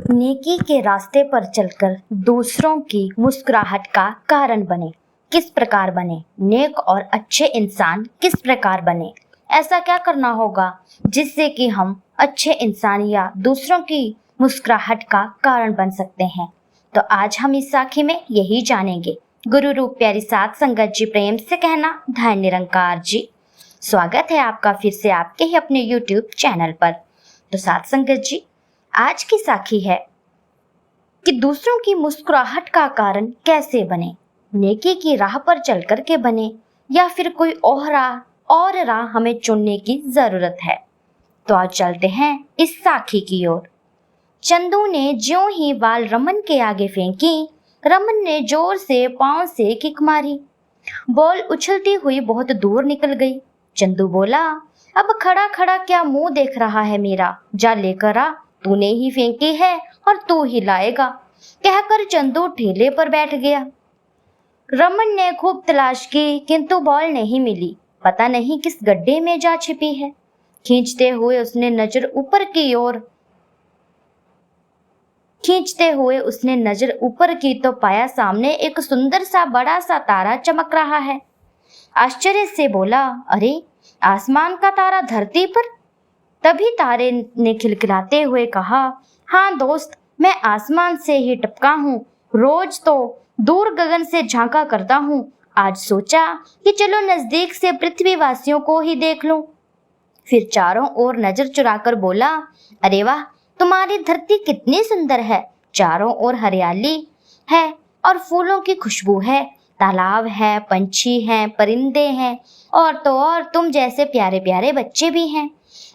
नेकी के रास्ते पर चलकर दूसरों की मुस्कुराहट का कारण बने। किस प्रकार बने? नेक और अच्छे इंसान किस प्रकार बने? ऐसा क्या करना होगा जिससे कि हम अच्छे इंसान या दूसरों की मुस्कुराहट का कारण बन सकते हैं? तो आज हम इस साखी में यही जानेंगे। गुरु रूप प्यारी साध संगत जी, प्रेम से कहना धन निरंकार जी। स्वागत है आपका फिर से आपके ही अपने YouTube चैनल पर। तो साध संगत जी, आज की साखी है कि दूसरों की मुस्कुराहट का कारण कैसे बने। नेकी की राह पर चल कर के बने या फिर कोई और राह हमें चुनने की जरूरत है। तो आज चलते हैं इस साखी की ओर। चंदू ने ज्यों ही बाल रमन के आगे फेंकी, रमन ने जोर से पांव से किक मारी। बॉल उछलती हुई बहुत दूर निकल गई। चंदू बोला, अब खड़ा खड़ा क्या मुंह देख रहा है मेरा, जा लेकर आ, तूने ही फेंकी है और तू ही लाएगा, कहकर चंदू ठेले पर बैठ गया। रमन ने खूब तलाश की किंतु बॉल नहीं मिली। पता नहीं किस गड्ढे में जा छिपी है। खींचते हुए उसने नजर ऊपर की तो पाया सामने एक सुंदर सा बड़ा सा तारा चमक रहा है। आश्चर्य से बोला, अरे आसमान का तारा धरती पर? तभी तारे ने खिलखिलाते हुए कहा, हाँ दोस्त, मैं आसमान से ही टपका हूँ, रोज तो दूर गगन से झांका करता हूँ। आज सोचा कि चलो नजदीक से पृथ्वीवासियों को ही देख लूं। फिर चारों ओर नजर चुराकर बोला, अरे वाह, तुम्हारी धरती कितनी सुंदर है। चारों ओर हरियाली है और फूलों की खुशबू है, तालाब है, पंछी हैं, परिंदे हैं और तो और तुम जैसे प्यारे प्यारे बच्चे भी हैं।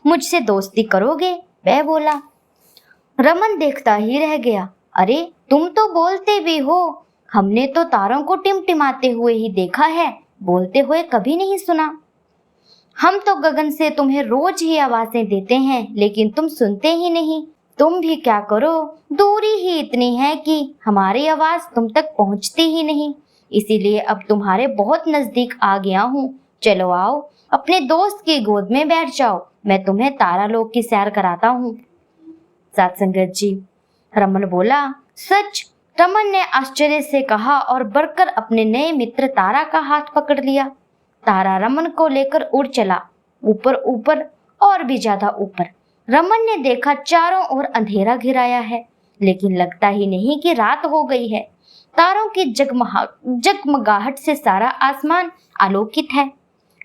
मुझसे दोस्ती करोगे? वह बोला। रमन देखता ही रह गया। अरे तुम तो बोलते भी हो, हमने तो तारों को टिमटिमाते हुए ही देखा है, बोलते हुए कभी नहीं सुना। हम तो गगन से तुम्हें रोज ही आवाजें देते हैं, लेकिन तुम सुनते ही नहीं। तुम भी क्या करो, दूरी ही इतनी है कि हमारी आवाज तुम तक पहुंचती ही नहीं। इसीलिए अब तुम्हारे बहुत नजदीक आ गया हूँ। चलो आओ, अपने दोस्त की गोद में बैठ जाओ, मैं तुम्हें तारालोक की सैर कराता हूँ। साथ संगत जी, रमन बोला, सच? रमन ने आश्चर्य से कहा और बढ़कर अपने नए मित्र तारा का हाथ पकड़ लिया। तारा रमन को लेकर उड़ चला, ऊपर ऊपर और भी ज्यादा ऊपर। रमन ने देखा चारों ओर अंधेरा घिराया है, लेकिन लगता ही नहीं कि रात हो गई है। तारों की जगमगाहट से सारा आसमान आलोकित है।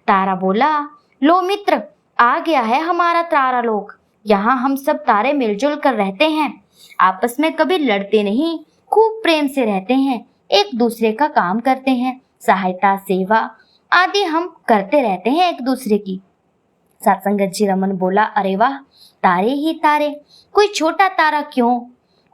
तारा बोला, लो मित्र, आ गया है हमारा तारालोक। यहाँ हम सब तारे मिलजुल कर रहते हैं, आपस में कभी लड़ते नहीं, खूब प्रेम से रहते हैं, एक दूसरे का काम करते हैं, सहायता सेवा आदि हम करते रहते हैं एक दूसरे की। सत्संगत जी, रमन बोला, अरे वाह, तारे ही तारे, कोई छोटा तारा क्यों,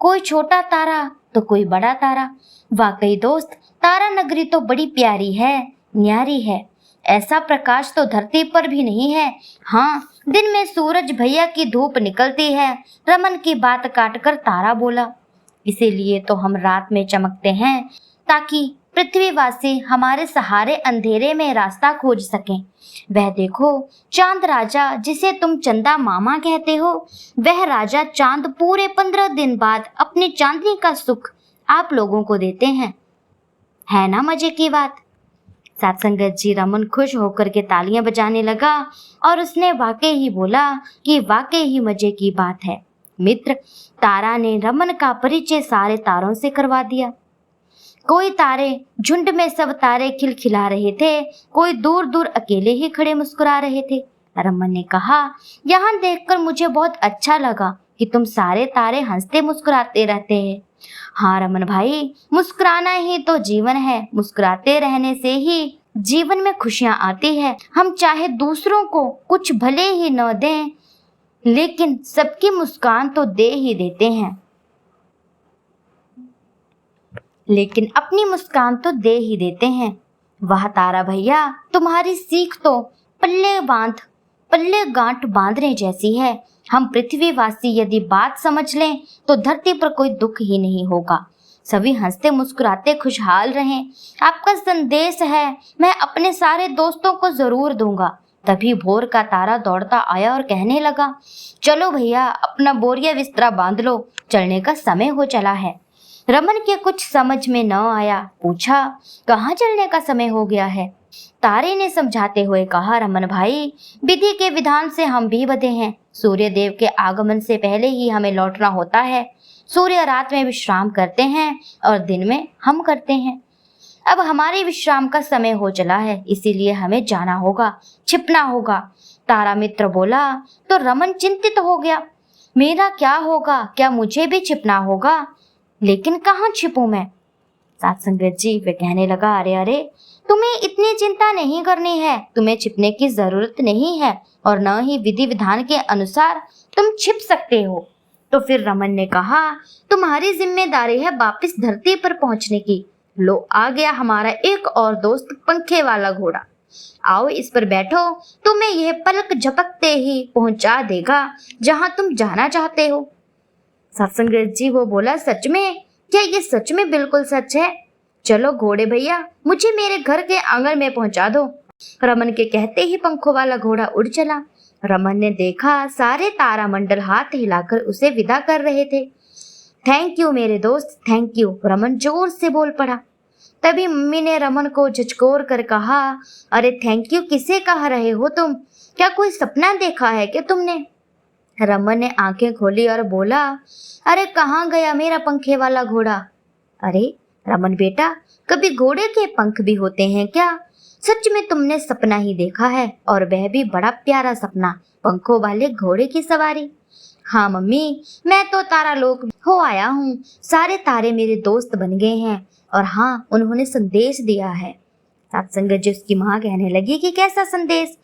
कोई छोटा तारा तो कोई बड़ा तारा। वाकई दोस्त, तारा नगरी तो बड़ी प्यारी है, न्यारी है। ऐसा प्रकाश तो धरती पर भी नहीं है। हाँ, दिन में सूरज भैया की धूप निकलती है। रमन की बात काटकर तारा बोला, इसीलिए तो हम रात में चमकते हैं, ताकि पृथ्वीवासी हमारे सहारे अंधेरे में रास्ता खोज सकें। वह देखो, चांद राजा, जिसे तुम चंदा मामा कहते हो, वह राजा चांद पूरे 15 दिन बाद अपनी चांदनी का सुख आप लोगों को देते हैं। है ना मजे की बात? सत्संगत जी, रमन खुश होकर के तालियां बजाने लगा और उसने वाकई ही बोला कि वाकई ही मजे की बात है। मित्र, तारा ने रमन का परिचय सारे तारों से करवा दिया। कोई तारे झुंड में सब तारे खिलखिला रहे थे, कोई दूर दूर अकेले ही खड़े मुस्कुरा रहे थे। रमन ने कहा, यहाँ देखकर मुझे बहुत अच्छा लगा कि तुम सारे तारे हंसते मुस्कुराते रहते हैं। हाँ रमन भाई, मुस्कुराना ही तो जीवन है, मुस्कुराते रहने से ही जीवन में खुशियाँ आती है। हम चाहे दूसरों को कुछ भले ही न दें, लेकिन सबकी मुस्कान तो दे ही देते हैं, लेकिन अपनी मुस्कान तो दे ही देते हैं। वाह तारा भैया, तुम्हारी सीख तो पल्ले गांठ बांधने जैसी है। हम पृथ्वीवासी यदि बात समझ लें तो धरती पर कोई दुख ही नहीं होगा, सभी हंसते मुस्कुराते खुशहाल रहें। आपका संदेश है, मैं अपने सारे दोस्तों को जरूर दूंगा। तभी भोर का तारा दौड़ता आया और कहने लगा, चलो भैया, अपना बोरिया बिस्तरा बांध लो, चलने का समय हो चला है। रमन के कुछ समझ में न आया, पूछा, कहाँ चलने का समय हो गया है? तारे ने समझाते हुए कहा, रमन भाई, विधि के विधान से हम भी बंधे हैं। सूर्य देव के आगमन से पहले ही हमें लौटना होता है। सूर्य रात में विश्राम करते हैं और दिन में हम करते हैं। अब हमारे विश्राम का समय हो चला है, इसीलिए हमें जाना होगा, छिपना होगा। तारा मित्र बोला तो रमन चिंतित हो गया। मेरा क्या होगा? क्या मुझे भी छिपना होगा? लेकिन कहाँ छिपूं मैं? साथ संगत जी वे कहने लगा, अरे अरे, तुम्हें इतनी चिंता नहीं करनी है, तुम्हें छिपने की जरूरत नहीं है और न ही विधि विधान के अनुसार तुम छिप सकते हो। तो फिर रमन ने कहा, तुम्हारी जिम्मेदारी है वापस धरती पर पहुंचने की। लो, आ गया हमारा एक और दोस्त, पंखे वाला घोड़ा। आओ इस पर बैठो, तुम्हें यह पलक झपकते ही पहुंचा देगा जहां तुम जाना चाहते हो। सत्संग जी वो बोला, सच में? क्या ये सच में बिल्कुल सच है? चलो घोड़े भैया, मुझे मेरे घर के आंगन में पहुंचा दो। रमन के कहते ही पंखों वाला घोड़ा उड़ चला। रमन ने देखा सारे तारामंडल हाथ हिलाकर उसे विदा कर रहे थे। थैंक यू मेरे दोस्त, थैंक यू, रमन जोर से बोल पड़ा। तभी मम्मी ने रमन को झचकोर कर कहा, अरे थैंक यू किसे कह रहे हो तुम? क्या कोई सपना देखा है क्या तुमने? रमन ने आंखें खोली और बोला, अरे कहाँ गया मेरा पंखे वाला घोड़ा? अरे रमन बेटा, कभी घोड़े के पंख भी होते हैं क्या? सच में तुमने सपना ही देखा है, और वह भी बड़ा प्यारा सपना, पंखों वाले घोड़े की सवारी। हाँ मम्मी, मैं तो तारा लोक हो आया हूँ। सारे तारे मेरे दोस्त बन गए हैं और हाँ, उन्होंने संदेश दिया है। सत्संग जी उसकी माँ कहने लगी कि कैसा संदेश?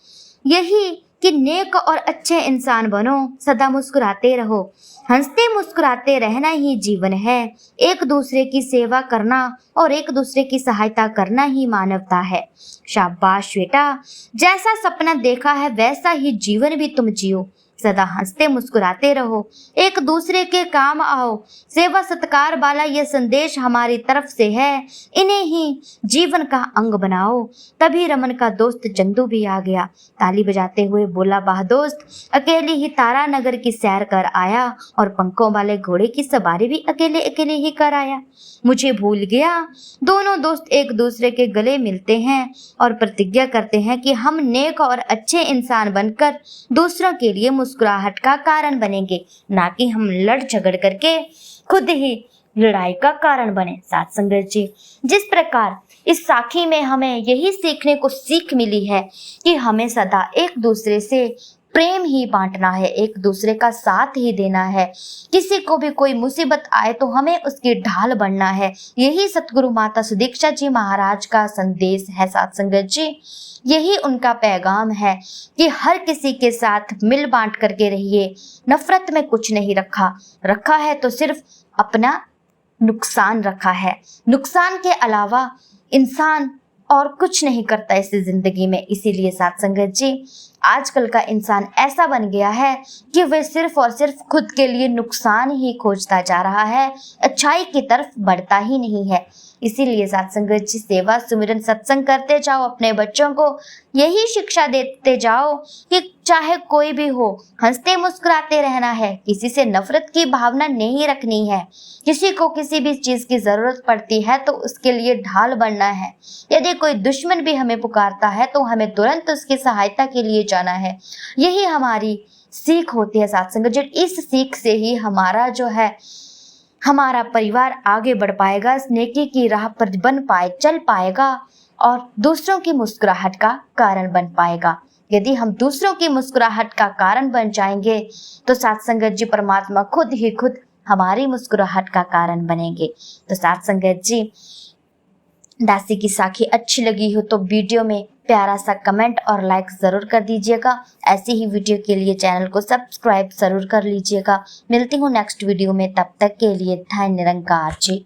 यही कि नेक और अच्छे इंसान बनो, सदा मुस्कुराते रहो, हंसते मुस्कुराते रहना ही जीवन है। एक दूसरे की सेवा करना और एक दूसरे की सहायता करना ही मानवता है। शाबाश बेटा, जैसा सपना देखा है वैसा ही जीवन भी तुम जियो। सदा हंसते मुस्कुराते रहो, एक दूसरे के काम आओ। सेवा सत्कार वाला ये संदेश हमारी तरफ से है, इन्हें ही जीवन का अंग बनाओ। तभी रमन का दोस्त चंदू भी आ गया। ताली बजाते हुए बोला, वाह दोस्त, अकेले ही तारा नगर की सैर कर आया और पंखों वाले घोड़े की सवारी भी अकेले अकेले ही कर आया। मुझे भूल गया। दोनों दोस्त एक दूसरे के गले मिलते हैं और प्रतिज्ञा करते हैं कि हम नेक और अच्छे इंसान बनकर दूसरों के लिए मुस्कुराहट का कारण बनेंगे, ना कि हम लड़ झगड़ करके खुद ही लड़ाई का कारण बने। साथ संगत जी, जिस प्रकार इस साखी में हमें यही सीखने को सीख मिली है कि हमें सदा एक दूसरे से प्रेम ही बांटना है, एक दूसरे का साथ ही देना है। किसी को भी कोई मुसीबत आए तो हमें उसकी ढाल बनना है। यही सतगुरु माता सुदीक्षा जी महाराज का संदेश है। साथ संगत जी, यही उनका पैगाम है कि हर किसी के साथ मिल बांट करके रहिए। नफरत में कुछ नहीं रखा है तो सिर्फ अपना नुकसान रखा है। नुकसान के अलावा इंसान और कुछ नहीं करता इस जिंदगी में। इसीलिए साथ संगत जी, आजकल का इंसान ऐसा बन गया है कि वह सिर्फ और सिर्फ खुद के लिए नुकसान ही खोजता जा रहा है, अच्छाई की तरफ बढ़ता ही नहीं है। इसीलिए साथ संगत जी, सेवा सुमिरन सत्संग करते जाओ, अपने बच्चों को यही शिक्षा देते जाओ कि चाहे कोई भी हो, हंसते मुस्कुराते रहना है, किसी से नफरत की भावना नहीं रखनी है। किसी को किसी भी चीज की जरूरत पड़ती है तो उसके लिए ढाल बनना है। यदि कोई दुश्मन भी हमें पुकारता है तो हमें तुरंत उसकी सहायता के लिए जाना है। यही हमारी सीख होती है साथ संगत जी। इस सीख से ही हमारा जो है, हमारा परिवार आगे बढ़ पाएगा, नेकी की राह पर चल पाएगा और दूसरों की मुस्कुराहट का कारण बन पाएगा। यदि हम दूसरों की मुस्कुराहट का कारण बन जाएंगे तो साथ संगत जी, परमात्मा खुद ही खुद हमारी मुस्कुराहट का कारण बनेंगे। तो साथ संगत जी, दासी की साखी अच्छी लगी हो तो वीडियो में प्यारा सा कमेंट और लाइक जरूर कर दीजिएगा। ऐसी ही वीडियो के लिए चैनल को सब्सक्राइब जरूर कर लीजिएगा। मिलती हूँ नेक्स्ट वीडियो में, तब तक के लिए धन्य निरंकार जी।